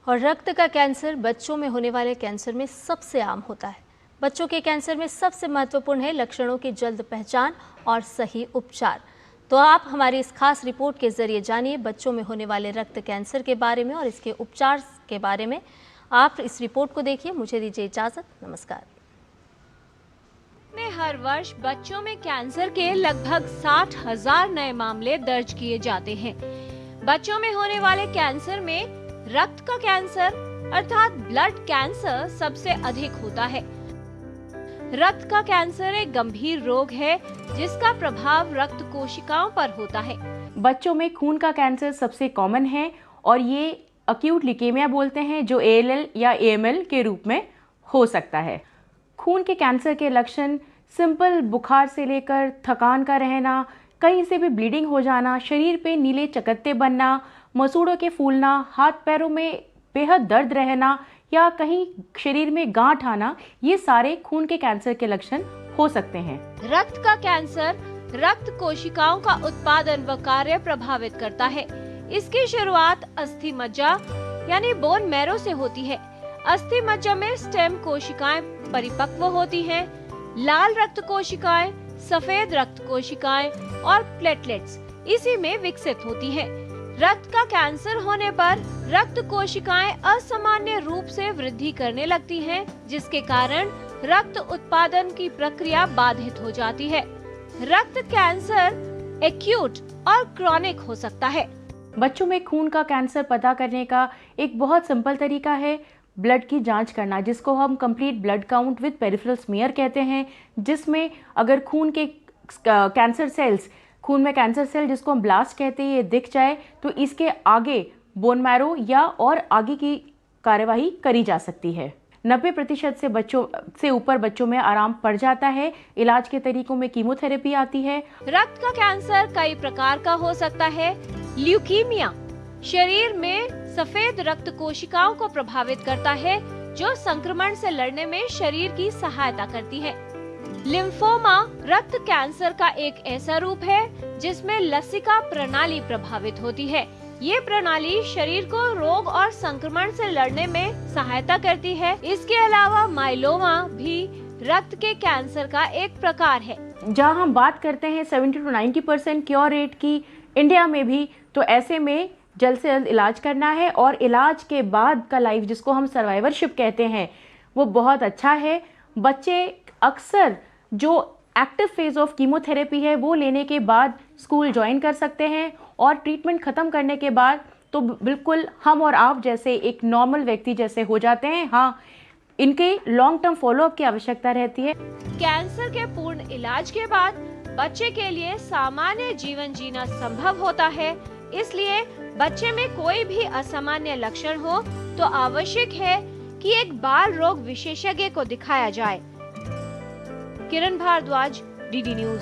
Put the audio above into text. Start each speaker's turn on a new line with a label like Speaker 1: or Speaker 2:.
Speaker 1: और रक्त का कैंसर बच्चों में होने वाले कैंसर में सबसे आम होता है। बच्चों के कैंसर में सबसे महत्वपूर्ण है लक्षणों की जल्द पहचान और सही उपचार। तो आप हमारी इस खास रिपोर्ट के जरिए जानिए बच्चों में होने वाले रक्त कैंसर के बारे में और इसके उपचार के बारे में। आप इस रिपोर्ट को देखिए। मुझे दीजिए इजाजत। नमस्कार।
Speaker 2: में हर वर्ष बच्चों में कैंसर के लगभग 60,000 नए मामले दर्ज किए जाते हैं। बच्चों में होने वाले कैंसर में रक्त का कैंसर अर्थात ब्लड कैंसर सबसे अधिक होता है। रक्त का कैंसर एक गंभीर रोग है जिसका प्रभाव रक्त कोशिकाओं पर होता है।
Speaker 3: बच्चों में खून का कैंसर सबसे कॉमन है और ये अक्यूट ल्यूकेमिया बोलते हैं, जो ALL या AML के रूप में हो सकता है। खून के कैंसर के लक्षण सिंपल बुखार से लेकर थकान का रहना, कहीं से भी ब्लीडिंग हो जाना, शरीर पे नीले चकत्ते बनना, मसूड़ों के फूलना, हाथ पैरों में बेहद दर्द रहना या कहीं शरीर में गांठ आना, ये सारे खून के कैंसर के लक्षण हो सकते हैं।
Speaker 2: रक्त का कैंसर रक्त कोशिकाओं का उत्पादन व कार्य प्रभावित करता है। इसकी शुरुआत अस्थि मज्जा यानी बोन मैरो से होती है। अस्थि मज्जा में स्टेम कोशिकाएं परिपक्व होती हैं। लाल रक्त कोशिकाएं, सफेद रक्त कोशिकाएं और प्लेटलेट्स इसी में विकसित होती हैं। रक्त का कैंसर होने पर रक्त कोशिकाएं असामान्य रूप से वृद्धि करने लगती हैं, जिसके कारण रक्त उत्पादन की प्रक्रिया बाधित हो जाती है। रक्त कैंसर एक्यूट और क्रॉनिक हो सकता है।
Speaker 3: बच्चों में खून का कैंसर पता करने का एक बहुत सिंपल तरीका है ब्लड की जांच करना, जिसको हम complete blood count with peripheral smear कहते हैं, जिसमें अगर खून के कैंसर सेल्स, खून में कैंसर सेल जिसको हम ब्लास्ट कहते हैं, ये दिख जाए तो इसके आगे बोन मैरो या और आगे की कार्यवाही करी जा सकती है। 90% से बच्चों से ऊपर बच्चों में आराम पड़ जाता है। इलाज के तरीकों में कीमोथेरेपी आती है।
Speaker 2: रक्त का कैंसर कई प्रकार का हो सकता है। ल्यूकीमिया शरीर में सफेद रक्त कोशिकाओं को प्रभावित करता है, जो संक्रमण से लड़ने में शरीर की सहायता करती है। लिम्फोमा रक्त कैंसर का एक ऐसा रूप है जिसमें लसिका प्रणाली प्रभावित होती है। ये प्रणाली शरीर को रोग और संक्रमण से लड़ने में सहायता करती है। इसके अलावा माइलोमा भी रक्त के कैंसर का एक प्रकार है।
Speaker 3: जहां हम बात करते हैं 70 to 90% क्योर रेट की इंडिया में भी, तो ऐसे में जल्द से जल्द इलाज करना है और इलाज के बाद का लाइफ, जिसको हम सर्वाइवरशिप कहते हैं, वो बहुत अच्छा है। बच्चे अक्सर जो एक्टिव फेज ऑफ कीमोथेरेपी है वो लेने के बाद स्कूल ज्वाइन कर सकते हैं और ट्रीटमेंट खत्म करने के बाद तो बिल्कुल हम और आप जैसे एक नॉर्मल व्यक्ति जैसे हो जाते हैं। हाँ, इनके लॉन्ग टर्म फॉलोअप की आवश्यकता रहती है।
Speaker 2: कैंसर के पूर्ण इलाज के बाद बच्चे के लिए सामान्य जीवन जीना संभव होता है। इसलिए बच्चे में कोई भी असामान्य लक्षण हो तो आवश्यक है कि एक बाल रोग विशेषज्ञ को दिखाया जाए। किरण भारद्वाज, DD न्यूज।